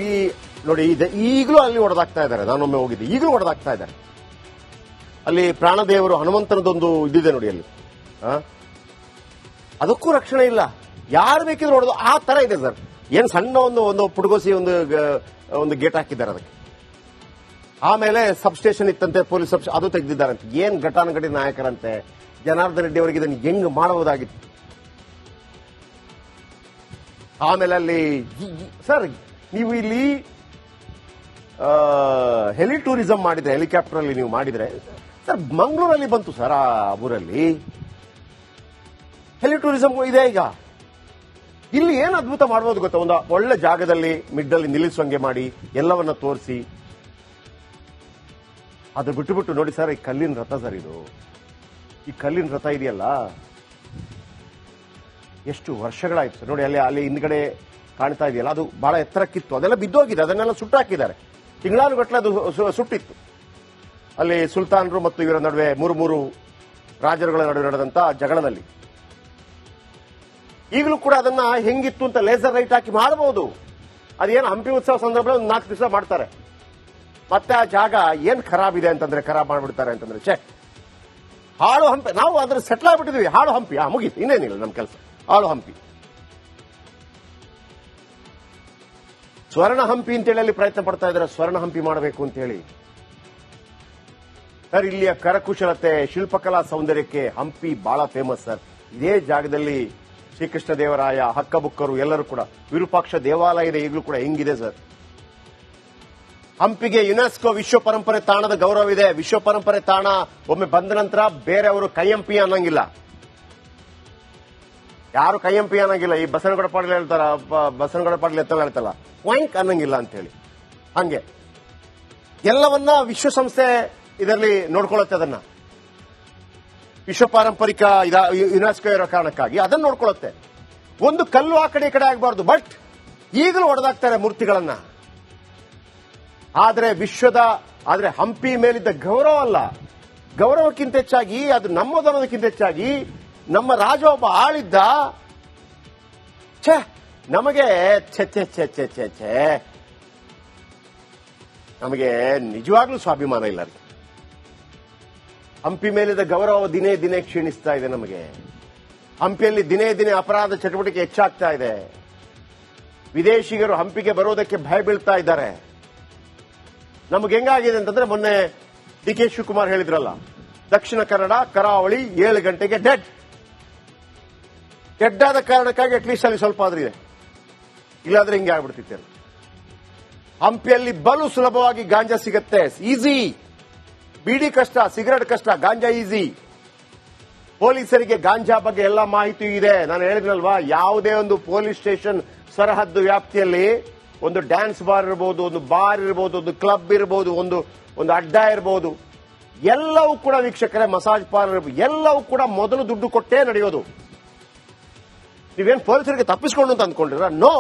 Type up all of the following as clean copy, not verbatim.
ಈ ನೋಡಿ ಈಗಲೂ ಅಲ್ಲಿ ಹೊಡೆದಾಗ್ತಾ ಇದ್ದಾರೆ. ನಾನೊಮ್ಮೆ ಹೋಗಿದ್ದೆ, ಈಗಲೂ ಹೊಡೆದಾಗ್ತಾ ಇದ್ದಾರೆ. ಅಲ್ಲಿ ಪ್ರಾಣದೇವರು ಹನುಮಂತನದೊಂದು ಇದಿದೆ ನೋಡಿ ಅಲ್ಲಿ, ಅದಕ್ಕೂ ರಕ್ಷಣೆ ಇಲ್ಲ. ಯಾರು ಬೇಕಿದ್ರು ಹೊಡೆದು ಆ ತರ ಇದೆ ಸರ್. ಏನ್ ಸಣ್ಣ ಒಂದು ಪುಡುಗೋಸಿ ಒಂದು ಗೇಟ್ ಹಾಕಿದ್ದಾರೆ ಅದಕ್ಕೆ. ಆಮೇಲೆ ಸಬ್ ಸ್ಟೇಷನ್ ಇತ್ತಂತೆ, ಪೊಲೀಸ್ ಸಬ್ ಅದು ತೆಗೆದಿದ್ದಾರಂತೆ. ಏನ್ ಘಟಾನುಘಟಿ ನಾಯಕರಂತೆ. ಜನಾರ್ದನ್ ರೆಡ್ಡಿ ಅವರಿಗೆ ಇದನ್ನು ಹೆಂಗ್ ಮಾಡಬಹುದಾಗಿತ್ತು. ಆಮೇಲೆ ಅಲ್ಲಿ ಸರ್ ನೀವು ಇಲ್ಲಿ ಹೆಲಿ ಟೂರಿಸಂ ಮಾಡಿದ್ರೆ, ಹೆಲಿಕಾಪ್ಟರ್ ಅಲ್ಲಿ ನೀವು ಮಾಡಿದ್ರೆ ಸರ್, ಮಂಗಳೂರಲ್ಲಿ ಬಂತು ಸರ್. ಆ ಊರಲ್ಲಿ ಹೆಲಿ ಟೂರಿಸಂ ಇದೆ ಈಗ. ಇಲ್ಲಿ ಏನು ಅದ್ಭುತ ಮಾಡಬಹುದು ಗೊತ್ತಾ, ಒಂದು ಒಳ್ಳೆ ಜಾಗದಲ್ಲಿ ಮಿಡ್ಡಲ್ಲಿ ನಿಲ್ಲಿಸುವಂಗೆ ಮಾಡಿ ಎಲ್ಲವನ್ನ ತೋರಿಸಿ. ಅದು ಬಿಟ್ಟು ನೋಡಿ ಸರ್, ಈ ಕಲ್ಲಿನ ರಥ ಸರ್, ಈ ಕಲ್ಲಿನ ರಥ ಇದೆಯಲ್ಲ, ಎಷ್ಟು ವರ್ಷಗಳಾಯ್ತು ಸರ್. ನೋಡಿ ಅಲ್ಲಿ ಹಿಂದ್ಗಡೆ ಕಾಣ್ತಾ ಇದೆಯಲ್ಲ, ಅದು ಬಹಳ ಎತ್ತರಕ್ಕಿತ್ತು, ಅದೆಲ್ಲ ಬಿದ್ದೋಗಿದೆ, ಅದನ್ನೆಲ್ಲ ಸುಟ್ಟಾಕಿದ್ದಾರೆ. ತಿಂಗಳಾನುಗಟ್ಟಲೆ ಅದು ಸುಟ್ಟಿತ್ತು. ಅಲ್ಲಿ ಸುಲ್ತಾನರು ಮತ್ತು ಇವರ ನಡುವೆ ಮೂರು ರಾಜರುಗಳ ನಡುವೆ ನಡೆದಂತ ಜಗಳದಲ್ಲಿ. ಈಗಲೂ ಕೂಡ ಅದನ್ನ ಹೆಂಗಿತ್ತು ಅಂತ ಲೇಸರ್ ಲೈಟ್ ಹಾಕಿ ಮಾಡಬಹುದು. ಅದೇನು ಹಂಪಿ ಉತ್ಸವ ಸಂದರ್ಭದಲ್ಲಿ 4 ದಿವಸ ಮಾಡ್ತಾರೆ. ಮತ್ತೆ ಆ ಜಾಗ ಏನ್ ಖರಾಬ್ ಇದೆ ಅಂತಂದ್ರೆ, ಖರಾಬ್ ಮಾಡ್ಬಿಡ್ತಾರೆ ಅಂತಂದ್ರೆ, ಹಾಳು ಹಂಪಿ. ನಾವು ಅದ್ರ ಸೆಟ್ಲ್ ಆಗ್ಬಿಟ್ಟಿದ್ವಿ, ಹಾಳು ಹಂಪಿ. ಮುಗೀತು, ಇನ್ನೇನಿಲ್ಲ ನಮ್ಮ ಕೆಲಸ, ಹಾಳು ಹಂಪಿ. ಸ್ವರ್ಣ ಹಂಪಿ ಅಂತೇಳಿ ಅಲ್ಲಿ ಪ್ರಯತ್ನ ಪಡ್ತಾ ಇದ್ದಾರೆ, ಸ್ವರ್ಣ ಹಂಪಿ ಮಾಡಬೇಕು ಅಂತ ಹೇಳಿ. ಸರ್, ಇಲ್ಲಿಯ ಕರಕುಶಲತೆ, ಶಿಲ್ಪಕಲಾ ಸೌಂದರ್ಯಕ್ಕೆ ಹಂಪಿ ಬಹಳ ಫೇಮಸ್ ಸರ್. ಇದೇ ಜಾಗದಲ್ಲಿ ಶ್ರೀಕೃಷ್ಣ ದೇವರಾಯ, ಹಕ್ಕಬುಕ್ಕರು ಎಲ್ಲರೂ ಕೂಡ, ವಿರೂಪಾಕ್ಷ ದೇವಾಲಯ ಇದೆ ಈಗಲೂ ಕೂಡ. ಹೆಂಗಿದೆ ಸರ್ ಹಂಪಿಗೆ ಯುನೆಸ್ಕೋ ವಿಶ್ವ ಪರಂಪರೆ ತಾಣದ ಗೌರವ ಇದೆ. ವಿಶ್ವ ಪರಂಪರೆ ತಾಣ ಒಮ್ಮೆ ಬಂದ ನಂತರ ಬೇರೆಯವರು ಕೈಯಂಪಿ ಅನ್ನಂಗಿಲ್ಲ, ಯಾರು ಕೈಯಂಪಿ ಅನ್ನಂಗಿಲ್ಲ. ಈ ಬಸವನಗೌಡ ಪಾಟೀಲ್ ಹೇಳ್ತಾರ, ಬಸವನಗೌಡ ಪಾಟೀಲ್ ಹೇಳ್ತಲ್ಲ, ಕ್ವಾಂಕ್ ಅನ್ನಂಗಿಲ್ಲ ಅಂತೇಳಿ. ಹಂಗೆ ಎಲ್ಲವನ್ನ ವಿಶ್ವಸಂಸ್ಥೆ ಇದರಲ್ಲಿ ನೋಡ್ಕೊಳ್ಳುತ್ತೆ. ಅದನ್ನ ವಿಶ್ವ ಪಾರಂಪರಿಕ ಯುನೆಸ್ಕೋ ಇರೋ ಕಾರಣಕ್ಕಾಗಿ ಅದನ್ನ ನೋಡ್ಕೊಳ್ಳುತ್ತೆ. ಒಂದು ಕಲ್ಲು ಆ ಕಡೆ ಈ ಕಡೆ ಆಗಬಾರ್ದು. ಬಟ್ ಈಗಲೂ ಹೊಡೆದಾಕ್ತಾರೆ ಮೂರ್ತಿಗಳನ್ನ. ಆದ್ರೆ ಹಂಪಿ ಮೇಲಿದ್ದ ಗೌರವ ಅಲ್ಲ, ಗೌರವಕ್ಕಿಂತ ಹೆಚ್ಚಾಗಿ ಅದು ನಮ್ಮದನ್ನೋದಕ್ಕಿಂತ ಹೆಚ್ಚಾಗಿ ನಮ್ಮ ರಾಜ ಒಬ್ಬ ಆಳಿದ್ದ. ನಮಗೆ ನಮಗೆ ನಿಜವಾಗ್ಲೂ ಸ್ವಾಭಿಮಾನ ಇಲ್ಲ. ಹಂಪಿ ಮೇಲಿದ್ದ ಗೌರವ ದಿನೇ ದಿನೇ ಕ್ಷೀಣಿಸ್ತಾ ಇದೆ. ನಮಗೆ ಹಂಪಿಯಲ್ಲಿ ದಿನೇ ದಿನೇ ಅಪರಾಧ ಚಟುವಟಿಕೆ ಹೆಚ್ಚಾಗ್ತಾ ಇದೆ. ವಿದೇಶಿಗರು ಹಂಪಿಗೆ ಬರೋದಕ್ಕೆ ಭಯ ಬೀಳ್ತಾ ಇದ್ದಾರೆ. ನಮ್ಗೆ ಹೆಂಗಾಗಿದೆ ಅಂತಂದ್ರೆ, ಮೊನ್ನೆ ಡಿ.ಕೆ. ಶಿವಕುಮಾರ್ ಹೇಳಿದ್ರಲ್ಲ, ದಕ್ಷಿಣ ಕನ್ನಡ ಕರಾವಳಿ 7 ಗಂಟೆಗೆ ಡೆಡ್ ಆದ ಕಾರಣಕ್ಕಾಗಿ ಅಟ್ಲೀಸ್ಟ್ ಅಲ್ಲಿ ಸ್ವಲ್ಪ ಆದ್ರೂ ಇದೆ, ಇಲ್ಲಾಂದ್ರೆ ಹಿಂಗೆ ಆಗ್ಬಿಡ್ತಿತ್ತು. ಹಂಪಿಯಲ್ಲಿ ಬಲು ಸುಲಭವಾಗಿ ಗಾಂಜಾ ಸಿಗತ್ತೆ, ಈಸಿ. ಬೀಡಿ ಕಷ್ಟ, ಸಿಗರೆಟ್ ಕಷ್ಟ, ಗಾಂಜಾ ಈಸಿ. ಪೊಲೀಸರಿಗೆ ಗಾಂಜಾ ಬಗ್ಗೆ ಎಲ್ಲ ಮಾಹಿತಿ ಇದೆ. ನಾನು ಹೇಳಿದ್ನಲ್ವಾ, ಯಾವುದೇ ಒಂದು ಪೊಲೀಸ್ ಸ್ಟೇಷನ್ ಸರಹದ್ದು ವ್ಯಾಪ್ತಿಯಲ್ಲಿ ಒಂದು ಡ್ಯಾನ್ಸ್ ಬಾರ್ ಇರಬಹುದು, ಒಂದು ಬಾರ್ ಇರಬಹುದು, ಒಂದು ಕ್ಲಬ್ ಇರಬಹುದು, ಒಂದು ಅಡ್ಡ ಇರಬಹುದು, ಎಲ್ಲವೂ ಕೂಡ ವೀಕ್ಷಕರೇ, ಮಸಾಜ್ ಪಾರ್ಲರ್ ಎಲ್ಲವೂ ಕೂಡ ಮೊದಲು ದುಡ್ಡು ಕೊಟ್ಟೇ ನಡೆಯೋದು. ನೀವೇನು ಪೊಲೀಸರಿಗೆ ತಪ್ಪಿಸ್ಕೊಂಡು ಅಂತ ಅಂದ್ಕೊಂಡಿರ? ನೋ.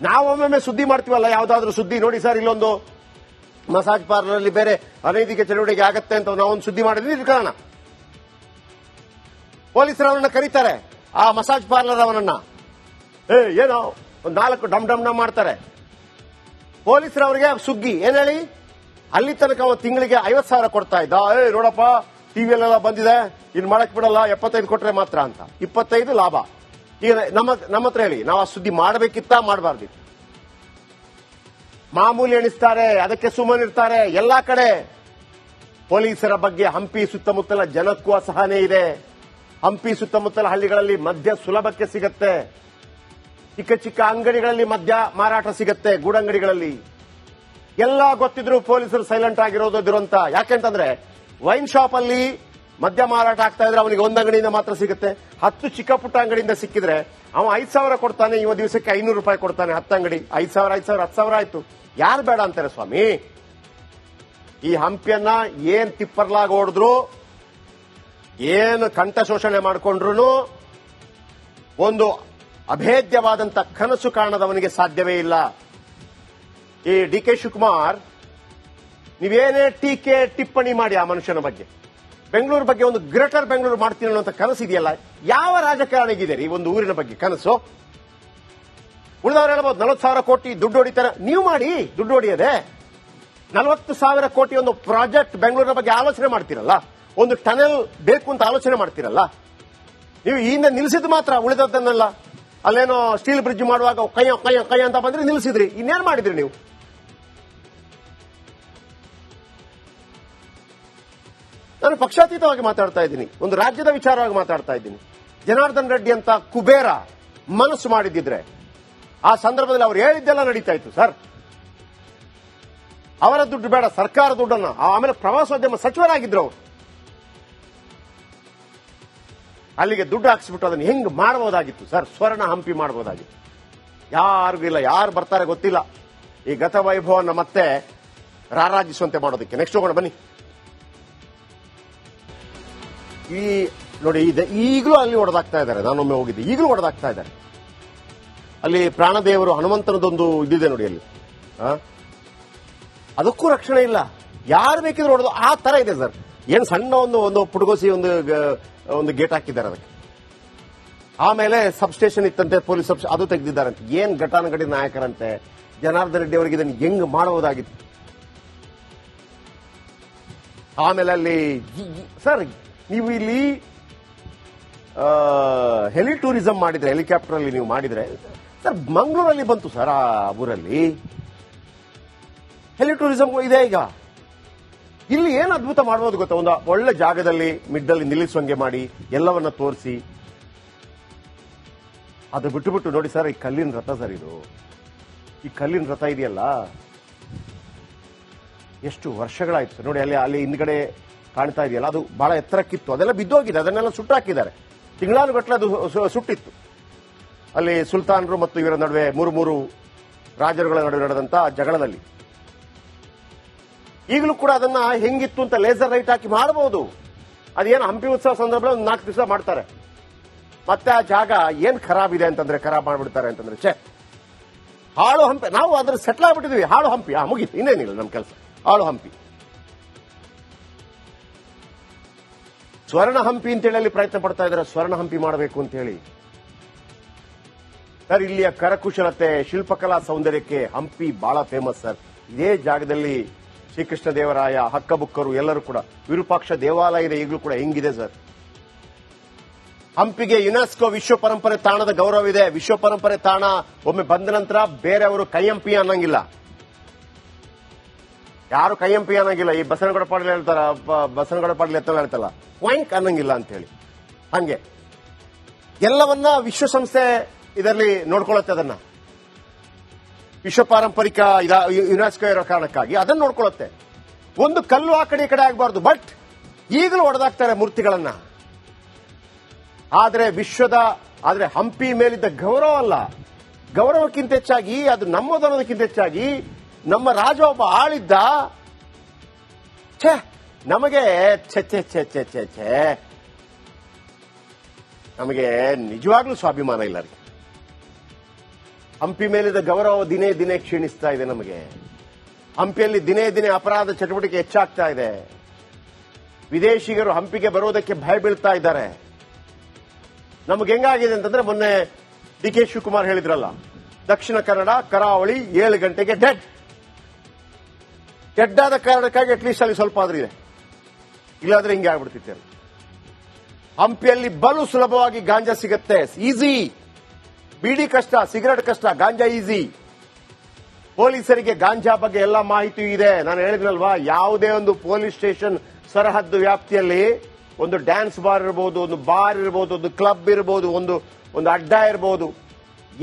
ನಾವೊಮ್ಮೆ ಸುದ್ದಿ ಮಾಡ್ತೀವಲ್ಲ, ಯಾವ್ದಾದ್ರೂ ಸುದ್ದಿ ನೋಡಿ ಸರ್, ಇಲ್ಲೊಂದು ಮಸಾಜ್ ಪಾರ್ಲರ್ ಅಲ್ಲಿ ಬೇರೆ ಅನೈತಿಕ ಚಟುವಟಿಕೆ ಆಗತ್ತೆ ಅಂತ ನಾವೊಂದು ಸುದ್ದಿ ಮಾಡಿದ್ವಿ ಇಟ್ಕೊಳ್ಳೋಣ. ಪೊಲೀಸರು ಅವನನ್ನ ಕರೀತಾರೆ, ಆ ಮಸಾಜ್ ಪಾರ್ಲರ್ ಅವನನ್ನ, ಏನೋ ಒಂದು 4 ಡಮ್ ಮಾಡ್ತಾರೆ. ಪೊಲೀಸರು ಅವರಿಗೆ ಸುಗ್ಗಿ ಏನ್ ಹೇಳಿ, ಅಲ್ಲಿ ತನಕ ಅವನು ತಿಂಗಳಿಗೆ 50,000 ಕೊಡ್ತಾ ಇದ್ದ. ನೋಡಪ್ಪ, ಟಿವಿಯಲ್ಲೆಲ್ಲ ಬಂದಿದೆ, ಇನ್ ಮಾಡಕ್ ಬಿಡಲ್ಲ, 75 ಕೊಟ್ರೆ ಮಾತ್ರ ಅಂತ. 25 ಲಾಭ. ಈಗ ನಮ್ಮ ಹತ್ರ ಹೇಳಿ, ನಾವು ಆ ಸುದ್ದಿ ಮಾಡಬೇಕಿತ್ತಾ, ಮಾಡಬಾರ್ದಿತ್ತು? ಮಾಮೂಲಿ ಎಣಿಸ್ತಾರೆ, ಅದಕ್ಕೆ ಸುಮ್ಮನಿರ್ತಾರೆ. ಎಲ್ಲಾ ಕಡೆ ಪೊಲೀಸರ ಬಗ್ಗೆ ಹಂಪಿ ಸುತ್ತಮುತ್ತಲ ಜನಕ್ಕೂ ಅಸಹನೆ ಇದೆ. ಹಂಪಿ ಸುತ್ತಮುತ್ತಲ ಹಳ್ಳಿಗಳಲ್ಲಿ ಮದ್ಯ ಸುಲಭಕ್ಕೆ ಸಿಗತ್ತೆ. ಚಿಕ್ಕ ಚಿಕ್ಕ ಅಂಗಡಿಗಳಲ್ಲಿ ಮದ್ಯ ಮಾರಾಟ ಸಿಗತ್ತೆ, ಗೂಡಂಗಡಿಗಳಲ್ಲಿ. ಎಲ್ಲ ಗೊತ್ತಿದ್ರು ಪೊಲೀಸರು ಸೈಲೆಂಟ್ ಆಗಿರೋದು ದುರಂತ. ಯಾಕೆಂತಂದ್ರೆ ವೈನ್ ಶಾಪ್ ಅಲ್ಲಿ ಮದ್ಯ ಮಾರಾಟ ಆಗ್ತಾ ಇದ್ರೆ ಅವನಿಗೆ ಒಂದು ಅಂಗಡಿಯಿಂದ ಮಾತ್ರ ಸಿಗುತ್ತೆ. 10 ಚಿಕ್ಕ ಪುಟ್ಟ ಅಂಗಡಿಯಿಂದ ಸಿಕ್ಕಿದ್ರೆ ಅವ 5,000 ಕೊಡ್ತಾನೆ, ಇವ ದಿವಸಕ್ಕೆ 500 ರೂಪಾಯಿ ಕೊಡ್ತಾನೆ. 10 ಅಂಗಡಿ 5,000 10,000 ಆಯ್ತು. ಯಾರು ಬೇಡ ಅಂತಾರೆ ಸ್ವಾಮಿ? ಈ ಹಂಪಿಯನ್ನ ಏನ್ ತಿಪ್ಪರ್ಲಾಗ ಓಡಿದ್ರು, ಏನು ಕಂಠ ಶೋಷಣೆ ಮಾಡಿಕೊಂಡ್ರು, ಒಂದು ಅಭೇದ್ಯವಾದಂತ ಕನಸು ಕಾಣದವನಿಗೆ ಸಾಧ್ಯವೇ ಇಲ್ಲ. ಈ ಡಿ.ಕೆ. ಶಿವಕುಮಾರ್, ನೀವೇನೇ ಟೀಕೆ ಟಿಪ್ಪಣಿ ಮಾಡಿ ಆ ಮನುಷ್ಯನ ಬಗ್ಗೆ, ಬೆಂಗಳೂರು ಬಗ್ಗೆ ಒಂದು ಗ್ರೇಟರ್ ಬೆಂಗಳೂರು ಮಾಡ್ತೀನಿ ಅನ್ನುವಂಥ ಕನಸು ಇದೆಯಲ್ಲ, ಯಾವ ರಾಜಕಾರಣಿಗಿದೆ ಈ ಒಂದು ಊರಿನ ಬಗ್ಗೆ ಕನಸು? ಉಳಿದವ್ರು ಹೇಳ್ಬೋದು 40,000 ಕೋಟಿ ದುಡ್ಡು ಹೊಡಿತಾರೆ. ನೀವು ಮಾಡಿ ದುಡ್ಡು ಹೊಡಿಯದೆ. 40,000 ಕೋಟಿ ಒಂದು ಪ್ರಾಜೆಕ್ಟ್ ಬೆಂಗಳೂರಿನ ಬಗ್ಗೆ ಆಲೋಚನೆ ಮಾಡ್ತೀರಲ್ಲ, ಒಂದು ಟನೆಲ್ ಬೇಕು ಅಂತ ಆಲೋಚನೆ ಮಾಡ್ತೀರಲ್ಲ, ನೀವು ಈ ಹಿಂದೆ ನಿಲ್ಲಿಸಿದ್ ಮಾತ್ರ, ಉಳಿದದ್ದನ್ನೆಲ್ಲ ಅಲ್ಲೇನೋ ಸ್ಟೀಲ್ ಬ್ರಿಡ್ಜ್ ಮಾಡುವಾಗ ಕೈ ಅಂತ ಬಂದ್ರೆ ನಿಲ್ಲಿಸಿದ್ರಿ. ಇನ್ನೇನ್ ಮಾಡಿದ್ರಿ ನೀವು? ನಾನು ಪಕ್ಷಾತೀತವಾಗಿ ಮಾತಾಡ್ತಾ ಇದ್ದೀನಿ, ಒಂದು ರಾಜ್ಯದ ವಿಚಾರವಾಗಿ ಮಾತಾಡ್ತಾ ಇದ್ದೀನಿ. ಜನಾರ್ದನ್ ರೆಡ್ಡಿ ಅಂತ ಕುಬೇರ ಮನಸ್ಸು ಮಾಡಿದ್ದಿದ್ರೆ ಆ ಸಂದರ್ಭದಲ್ಲಿ ಅವ್ರು ಹೇಳಿದ್ದೆಲ್ಲ ನಡೀತಾ ಇತ್ತು ಸರ್. ಅವರ ದುಡ್ಡು ಬೇಡ, ಸರ್ಕಾರ ದುಡ್ಡನ್ನ. ಆಮೇಲೆ ಪ್ರವಾಸೋದ್ಯಮ ಸಚಿವರಾಗಿದ್ರು ಅವರು. ಅಲ್ಲಿಗೆ ದುಡ್ಡು ಹಾಕಿಸ್ಬಿಟ್ಟು ಅದನ್ನು ಹೆಂಗ್ ಮಾಡಬಹುದಾಗಿತ್ತು ಸರ್? ಸ್ವರ್ಣ ಹಂಪಿ ಮಾಡಬಹುದಾಗಿತ್ತು. ಯಾರಿಗೂ ಇಲ್ಲ, ಯಾರು ಬರ್ತಾರೆ ಗೊತ್ತಿಲ್ಲ ಈ ಗತ ವೈಭವನ್ನ ಮತ್ತೆ ರಾರಾಜಿಸುವಂತೆ ಮಾಡೋದಕ್ಕೆ. ನೆಕ್ಸ್ಟ್ ಹೋಗೋಣ ಬನ್ನಿ. ಈ ನೋಡಿ, ಈಗಲೂ ಅಲ್ಲಿ ಹೊಡೆದಾಗ್ತಾ ಇದ್ದಾರೆ. ನಾನೊಮ್ಮೆ ಹೋಗಿದ್ದೆ, ಈಗಲೂ ಹೊಡೆದಾಗ್ತಾ ಇದ್ದಾರೆ. ಅಲ್ಲಿ ಪ್ರಾಣದೇವರು ಹನುಮಂತನದೊಂದು ಇದಿದೆ ನೋಡಿ, ಅಲ್ಲಿ ಅದಕ್ಕೂ ರಕ್ಷಣೆ ಇಲ್ಲ. ಯಾರು ಬೇಕಿದ್ರು ಹೊಡೆದು ಆ ತರ ಇದೆ ಸರ್. ಏನ್ ಸಣ್ಣ ಒಂದು ಪುಟಗೋಸಿ ಒಂದು ಗೇಟ್ ಹಾಕಿದ್ದಾರೆ ಅದಕ್ಕೆ. ಆಮೇಲೆ ಸಬ್ ಸ್ಟೇಷನ್ ಇತ್ತಂತೆ, ಪೊಲೀಸ್ ಅದು ತೆಗೆದಿದ್ದಾರಂತೆ. ಏನ್ ಘಟಾನುಘಟಿ ನಾಯಕರಂತೆ. ಜನಾರ್ದನ್ ರೆಡ್ಡಿ ಅವರಿಗೆ ಇದನ್ನು ಹೆಂಗ್ ಮಾಡಬಹುದಾಗಿತ್ತು. ಆಮೇಲೆ ಅಲ್ಲಿ ಸರ್, ನೀವು ಇಲ್ಲಿ ಹೆಲಿ ಟೂರಿಸಂ ಮಾಡಿದ್ರೆ, ಹೆಲಿಕಾಪ್ಟರ್ ಅಲ್ಲಿ ನೀವು ಮಾಡಿದ್ರೆ ಸರ್, ಮಂಗಳೂರಲ್ಲಿ ಬಂತು ಸರ್. ಆ ಊರಲ್ಲಿ ಹೆಲಿ ಟೂರಿಸಂ ಇದೆ ಈಗ. ಇಲ್ಲಿ ಏನು ಅದ್ಭುತ ಮಾಡಬಹುದು ಗೊತ್ತಾ? ಒಂದು ಒಳ್ಳೆ ಜಾಗದಲ್ಲಿ ಮಿಡ್ಡಲ್ಲಿ ನಿಲ್ಲಿಸುವಂಗೆ ಮಾಡಿ ಎಲ್ಲವನ್ನ ತೋರಿಸಿ, ಅದು ಬಿಟ್ಟು ನೋಡಿ ಸರ್, ಈ ಕಲ್ಲಿನ ರಥ ಸರ್, ಇದು ಈ ಕಲ್ಲಿನ ರಥ ಇದೆಯಲ್ಲ, ಎಷ್ಟು ವರ್ಷಗಳಾಯ್ತು ಸರ್. ನೋಡಿ ಅಲ್ಲಿ ಹಿಂದ್ಗಡೆ ಕಾಣ್ತಾ ಇದೆಯಲ್ಲ, ಅದು ಬಹಳ ಎತ್ತರಕ್ಕಿತ್ತು. ಅದೆಲ್ಲ ಬಿದ್ದೋಗಿದೆ, ಅದನ್ನೆಲ್ಲ ಸುಟ್ಟಾಕಿದ್ದಾರೆ. ತಿಂಗಳಾನುಗಟ್ಟಲೆ ಅದು ಸುಟ್ಟಿತ್ತು. ಅಲ್ಲಿ ಸುಲ್ತಾನರು ಮತ್ತು ಇವರ ನಡುವೆ ಮೂರು ರಾಜರುಗಳ ನಡುವೆ ನಡೆದಂತ ಜಗಳದಲ್ಲಿ. ಈಗಲೂ ಕೂಡ ಅದನ್ನ ಹೆಂಗಿತ್ತು ಅಂತ ಲೇಸರ್ ಲೈಟ್ ಹಾಕಿ ಮಾಡಬಹುದು. ಅದೇನು ಹಂಪಿ ಉತ್ಸವ ಸಂದರ್ಭದಲ್ಲಿ ಒಂದು 4 ದಿವಸ ಮಾಡ್ತಾರೆ. ಮತ್ತೆ ಆ ಜಾಗ ಏನ್ ಖರಾಬ್ ಇದೆ ಅಂತಂದ್ರೆ, ಖರಾಬ್ ಮಾಡ್ಬಿಡ್ತಾರೆ ಅಂತಂದ್ರೆ, ಹಾಳು ಹಂಪಿ. ನಾವು ಅದ್ರ ಸೆಟ್ಲ್ ಆಗ್ಬಿಟ್ಟಿದ್ವಿ. ಹಾಳು ಹಂಪಿ ಮುಗೀತು, ಇನ್ನೇನಿಲ್ಲ ನಮ್ಮ ಕೆಲಸ. ಹಾಳು ಹಂಪಿ, ಸ್ವರ್ಣ ಹಂಪಿ ಅಂತೇಳಿ ಅಲ್ಲಿ ಪ್ರಯತ್ನ ಪಡ್ತಾ ಇದ್ದಾರೆ. ಸ್ವರ್ಣ ಹಂಪಿ ಮಾಡಬೇಕು ಅಂತ ಹೇಳಿ ಸರ್. ಇಲ್ಲಿಯ ಕರಕುಶಲತೆ, ಶಿಲ್ಪಕಲಾ ಸೌಂದರ್ಯಕ್ಕೆ ಹಂಪಿ ಬಹಳ ಫೇಮಸ್ ಸರ್. ಇದೇ ಜಾಗದಲ್ಲಿ ಶ್ರೀಕೃಷ್ಣ ದೇವರಾಯ, ಹಕ್ಕಬುಕ್ಕರು ಎಲ್ಲರೂ ಕೂಡ, ವಿರೂಪಾಕ್ಷ ದೇವಾಲಯ ಇದೆ ಈಗಲೂ ಕೂಡ. ಹೆಂಗಿದೆ ಸರ್ ಹಂಪಿಗೆ? ಯುನೆಸ್ಕೋ ವಿಶ್ವ ಪರಂಪರೆ ತಾಣದ ಗೌರವ ಇದೆ. ವಿಶ್ವ ಪರಂಪರೆ ತಾಣ ಒಮ್ಮೆ ಬಂದ ನಂತರ ಬೇರೆಯವರು ಕೈಯಂಪಿ ಅನ್ನಂಗಿಲ್ಲ. ಯಾರು ಕೈಯಂಪಿ ಅನ್ನಂಗಿಲ್ಲ. ಈ ಬಸವನಗೌಡ ಪಾಟೀಲ್ ಹೇಳ್ತಾರ, ಬಸವನಗೌಡ ಪಾಟೀಲ್ ಎತ್ತಲ್ಲ ಹೇಳ್ತಲ್ಲ, ವಾಂಕ್ ಅನ್ನಂಗಿಲ್ಲ ಅಂತ ಹೇಳಿ. ಹಂಗೆ ಎಲ್ಲವನ್ನ ವಿಶ್ವಸಂಸ್ಥೆ ಇದರಲ್ಲಿ ನೋಡ್ಕೊಳ್ಳುತ್ತೆ. ಅದನ್ನ ವಿಶ್ವ ಪಾರಂಪರಿಕ ಯುನೆಸ್ಕೋ ಇರೋ ಕಾರಣಕ್ಕಾಗಿ ಅದನ್ನ ನೋಡ್ಕೊಳ್ಳುತ್ತೆ. ಒಂದು ಕಲ್ಲು ಆ ಕಡೆ ಈ ಕಡೆ ಆಗಬಾರ್ದು. ಬಟ್ ಈಗಲೂ ಹೊಡೆದಾಕ್ತಾರೆ ಮೂರ್ತಿಗಳನ್ನ. ಆದ್ರೆ ಹಂಪಿ ಮೇಲಿದ್ದ ಗೌರವ ಅಲ್ಲ, ಗೌರವಕ್ಕಿಂತ ಹೆಚ್ಚಾಗಿ ಅದು ನಮ್ಮದನ್ನೋದಕ್ಕಿಂತ ಹೆಚ್ಚಾಗಿ ನಮ್ಮ ರಾಜ ಒಬ್ಬ ಆಳಿದ್ದ. ನಮಗೆ ನಮಗೆ ನಿಜವಾಗ್ಲೂ ಸ್ವಾಭಿಮಾನ ಇಲ್ಲ ರೀ. ಹಂಪಿ ಮೇಲಿದ್ದ ಗೌರವ ದಿನೇ ದಿನೇ ಕ್ಷೀಣಿಸ್ತಾ ಇದೆ ನಮಗೆ. ಹಂಪಿಯಲ್ಲಿ ದಿನೇ ದಿನೇ ಅಪರಾಧ ಚಟುವಟಿಕೆ ಹೆಚ್ಚಾಗ್ತಾ ಇದೆ. ವಿದೇಶಿಗರು ಹಂಪಿಗೆ ಬರೋದಕ್ಕೆ ಭಯ ಬೀಳ್ತಾ ಇದ್ದಾರೆ. ನಮ್ಗೆ ಹೆಂಗಾಗಿದೆ ಅಂತಂದ್ರೆ, ಮೊನ್ನೆ ಡಿ.ಕೆ. ಶಿವಕುಮಾರ್ ಹೇಳಿದ್ರಲ್ಲ, ದಕ್ಷಿಣ ಕನ್ನಡ ಕರಾವಳಿ 7 ಗಂಟೆಗೆ ಡೆಡ್ ಆದ ಕಾರಣಕ್ಕಾಗಿ ಅಟ್ಲೀಸ್ಟ್ ಅಲ್ಲಿ ಸ್ವಲ್ಪ ಆದ್ರೂ ಇದೆ. ಇಲ್ಲಾಂದ್ರೆ ಹಿಂಗೆ ಆಗ್ಬಿಡ್ತಿತ್ತು. ಹಂಪಿಯಲ್ಲಿ ಬಲು ಸುಲಭವಾಗಿ ಗಾಂಜಾ ಸಿಗುತ್ತೆ. ಈಸಿ. ಬೀಡಿ ಕಷ್ಟ, ಸಿಗರೆಟ್ ಕಷ್ಟ, ಗಾಂಜಾ ಈಸಿ. ಪೊಲೀಸರಿಗೆ ಗಾಂಜಾ ಬಗ್ಗೆ ಎಲ್ಲ ಮಾಹಿತಿ ಇದೆ. ನಾನು ಹೇಳಿದ್ನಲ್ವಾ, ಯಾವುದೇ ಒಂದು ಪೊಲೀಸ್ ಸ್ಟೇಷನ್ ಸರಹದ್ದು ವ್ಯಾಪ್ತಿಯಲ್ಲಿ ಒಂದು ಡ್ಯಾನ್ಸ್ ಬಾರ್ ಇರಬಹುದು, ಒಂದು ಬಾರ್ ಇರಬಹುದು, ಒಂದು ಕ್ಲಬ್ ಇರಬಹುದು, ಒಂದು ಅಡ್ಡ ಇರಬಹುದು,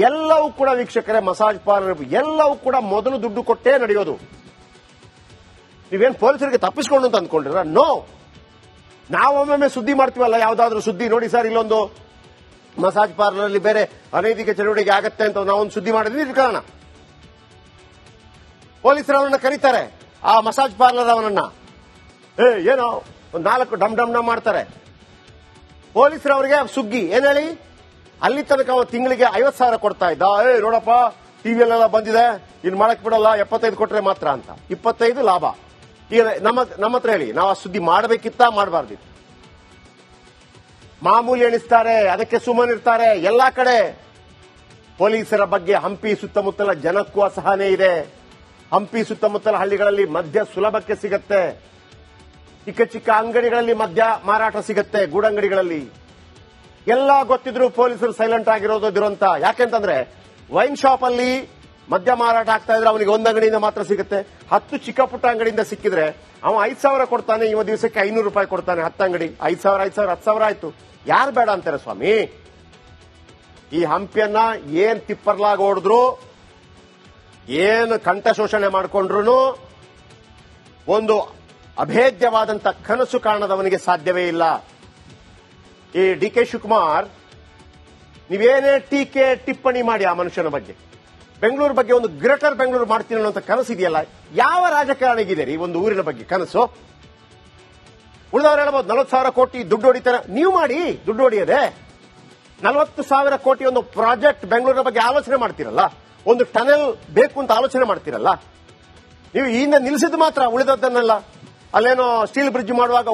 ಎಲ್ಲವೂ ಕೂಡ ವೀಕ್ಷಕರೇ, ಮಸಾಜ್ ಪಾರ್ಲರ್ ಇರಬಹುದು, ಎಲ್ಲವೂ ಕೂಡ ಮೊದಲು ದುಡ್ಡು ಕೊಟ್ಟೇ ನಡೆಯೋದು. ನೀವೇನು ಪೊಲೀಸರಿಗೆ ತಪ್ಪಿಸ್ಕೊಂಡು ಅಂತ ಅಂದ್ಕೊಂಡಿರ? ನೋ. ನಾವೊಮ್ಮೊಮ್ಮೆ ಸುದ್ದಿ ಮಾಡ್ತೀವಲ್ಲ, ಯಾವ್ದಾದ್ರು ಸುದ್ದಿ ನೋಡಿ ಸರ್, ಇಲ್ಲೊಂದು ಮಸಾಜ್ ಪಾರ್ಲರ್ ಅಲ್ಲಿ ಬೇರೆ ಅನೈತಿಕ ಚಟುವಟಿಕೆ ಆಗತ್ತೆ ಅಂತ ನಾವೊಂದು ಸುದ್ದಿ ಮಾಡಿದ್ವಿ ಕಾರಣ. ಪೊಲೀಸರು ಅವನನ್ನ ಕರೀತಾರೆ, ಆ ಮಸಾಜ್ ಪಾರ್ಲರ್ ಅವನನ್ನ, ಏನೋ ಒಂದು 4 ಡಮ್ ಮಾಡ್ತಾರೆ. ಪೊಲೀಸರು ಅವರಿಗೆ ಸುಗ್ಗಿ ಏನ್ ಹೇಳಿ, ಅಲ್ಲಿ ತನಕ ತಿಂಗಳಿಗೆ 50,000 ಕೊಡ್ತಾ ಇದ್ದ. ನೋಡಪ್ಪ, ಟಿವಿಯಲ್ಲೆಲ್ಲ ಬಂದಿದೆ, ಇನ್ ಮಾಡಕ್ ಬಿಡಲ್ಲ, 75 ಕೊಟ್ರೆ ಮಾತ್ರ ಅಂತ. 25 ಲಾಭ. ಈಗ ನಮ್ಮ ಹತ್ರ ಹೇಳಿ, ನಾವು ಆ ಸುದ್ದಿ ಮಾಡಬೇಕಿತ್ತ ಮಾಡಬಾರ್ದಿತ್ತು? ಮಾಮೂಲಿ ಎಣಿಸ್ತಾರೆ, ಅದಕ್ಕೆ ಸುಮ್ಮನಿರ್ತಾರೆ ಎಲ್ಲಾ ಕಡೆ. ಪೊಲೀಸರ ಬಗ್ಗೆ ಹಂಪಿ ಸುತ್ತಮುತ್ತಲ ಜನಕ್ಕೂ ಅಸಹನೆ ಇದೆ. ಹಂಪಿ ಸುತ್ತಮುತ್ತಲ ಹಳ್ಳಿಗಳಲ್ಲಿ ಮದ್ಯ ಸುಲಭಕ್ಕೆ ಸಿಗತ್ತೆ. ಚಿಕ್ಕ ಚಿಕ್ಕ ಅಂಗಡಿಗಳಲ್ಲಿ ಮದ್ಯ ಮಾರಾಟ ಸಿಗತ್ತೆ, ಗೂಡಂಗಡಿಗಳಲ್ಲಿ. ಎಲ್ಲ ಗೊತ್ತಿದ್ರು ಪೊಲೀಸರು ಸೈಲೆಂಟ್ ಆಗಿರೋದು ದುರಂತ. ಯಾಕೆಂತಂದ್ರೆ ವೈನ್ ಶಾಪ್ ಅಲ್ಲಿ ಮದ್ಯ ಮಾರಾಟ ಆಗ್ತಾ ಇದ್ರೆ ಅವನಿಗೆ ಒಂದು ಅಂಗಡಿಯಿಂದ ಮಾತ್ರ ಸಿಗುತ್ತೆ. 10 ಚಿಕ್ಕ ಪುಟ್ಟ ಅಂಗಡಿಯಿಂದ ಸಿಕ್ಕಿದ್ರೆ ಅವ 5,000 ಕೊಡ್ತಾನೆ, ಇವ ದಿವಸಕ್ಕೆ 500 ರೂಪಾಯಿ ಕೊಡ್ತಾನೆ. 10 ಅಂಗಡಿ 5,000 10,000 ಆಯ್ತು. ಯಾರು ಬೇಡ ಅಂತಾರೆ ಸ್ವಾಮಿ? ಈ ಹಂಪಿಯನ್ನ ಏನ್ ತಿಪ್ಪರ್ಲಾಗ ಓಡಿದ್ರು, ಏನು ಕಂಠ ಶೋಷಣೆ ಮಾಡಿಕೊಂಡ್ರು ಒಂದು ಅಭೇದ್ಯವಾದಂತ ಕನಸು ಕಾಣದವನಿಗೆ ಸಾಧ್ಯವೇ ಇಲ್ಲ. ಈ ಡಿ ಕೆ ಶಿವಕುಮಾರ್ ನೀವೇನೇ ಟೀಕೆ ಟಿಪ್ಪಣಿ ಮಾಡಿ ಆ ಮನುಷ್ಯನ ಬಗ್ಗೆ, ಬೆಂಗಳೂರು ಬಗ್ಗೆ ಒಂದು ಗ್ರೇಟರ್ ಬೆಂಗಳೂರು ಮಾಡ್ತೀನಿ ಅನ್ನೋಂಥ ಕನಸು ಇದೆಯಲ್ಲ, ಯಾವ ರಾಜಕಾರಣಿಗಿದೆ ಈ ಒಂದು ಊರಿನ ಬಗ್ಗೆ ಕನಸು? ಉಳಿದವರು ಹೇಳ್ಬೋದು 40,000 ಕೋಟಿ ದುಡ್ಡು ಹೊಡಿತಾರೆ. ನೀವು ಮಾಡಿ, ದುಡ್ಡು ಹೊಡಿಯದೆ 40,000 ಕೋಟಿ ಒಂದು ಪ್ರಾಜೆಕ್ಟ್ ಬೆಂಗಳೂರಿನ ಬಗ್ಗೆ ಆಲೋಚನೆ ಮಾಡ್ತಿರಲ್ಲ, ಒಂದು ಟನೆಲ್ ಬೇಕು ಅಂತ ಆಲೋಚನೆ ಮಾಡ್ತಿರಲ್ಲ. ನೀವು ಹಿಂದೆ ನಿಲ್ಲಿಸಿದ್ ಮಾತ್ರ, ಉಳಿದದ್ದನ್ನೆಲ್ಲ ಅಲ್ಲೇನೋ ಸ್ಟೀಲ್ ಬ್ರಿಡ್ಜ್ ಮಾಡುವಾಗ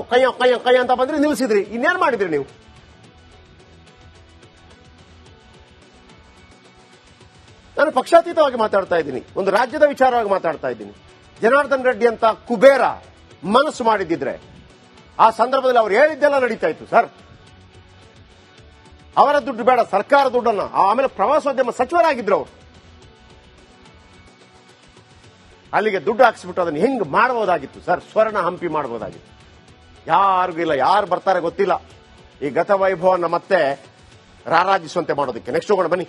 ಕೈ ಅಂತ ಬಂದ್ರೆ ನಿಲ್ಲಿಸಿದ್ರಿ. ಇನ್ನೇನ್ ಮಾಡಿದ್ರಿ ನೀವು? ನಾನು ಪಕ್ಷಾತೀತವಾಗಿ ಮಾತಾಡ್ತಾ ಇದ್ದೀನಿ, ಒಂದು ರಾಜ್ಯದ ವಿಚಾರವಾಗಿ ಮಾತಾಡ್ತಾ ಇದ್ದೀನಿ. ಜನಾರ್ದನ್ ರೆಡ್ಡಿ ಅಂತ ಕುಬೇರ ಮನಸ್ಸು ಮಾಡಿದ್ದಿದ್ರೆ ಆ ಸಂದರ್ಭದಲ್ಲಿ ಅವ್ರು ಹೇಳಿದ್ದೆಲ್ಲ ನಡೀತಾ ಇತ್ತು ಸರ್. ಅವರ ದುಡ್ಡು ಬೇಡ, ಸರ್ಕಾರ ದುಡ್ಡನ್ನ. ಆಮೇಲೆ ಪ್ರವಾಸೋದ್ಯಮ ಸಚಿವರಾಗಿದ್ರು ಅವರು. ಅಲ್ಲಿಗೆ ದುಡ್ಡು ಹಾಕಿಸ್ಬಿಟ್ಟು ಅದನ್ನು ಹೆಂಗ್ ಮಾಡಬಹುದಾಗಿತ್ತು ಸರ್? ಸ್ವರ್ಣ ಹಂಪಿ ಮಾಡಬಹುದಾಗಿತ್ತು. ಯಾರಿಗೂ ಇಲ್ಲ, ಯಾರು ಬರ್ತಾರೆ ಗೊತ್ತಿಲ್ಲ ಈ ಗತ ವೈಭವನ್ನ ಮತ್ತೆ ರಾರಾಜಿಸುವಂತೆ ಮಾಡೋದಕ್ಕೆ. ನೆಕ್ಸ್ಟ್ ಹೋಗೋಣ ಬನ್ನಿ.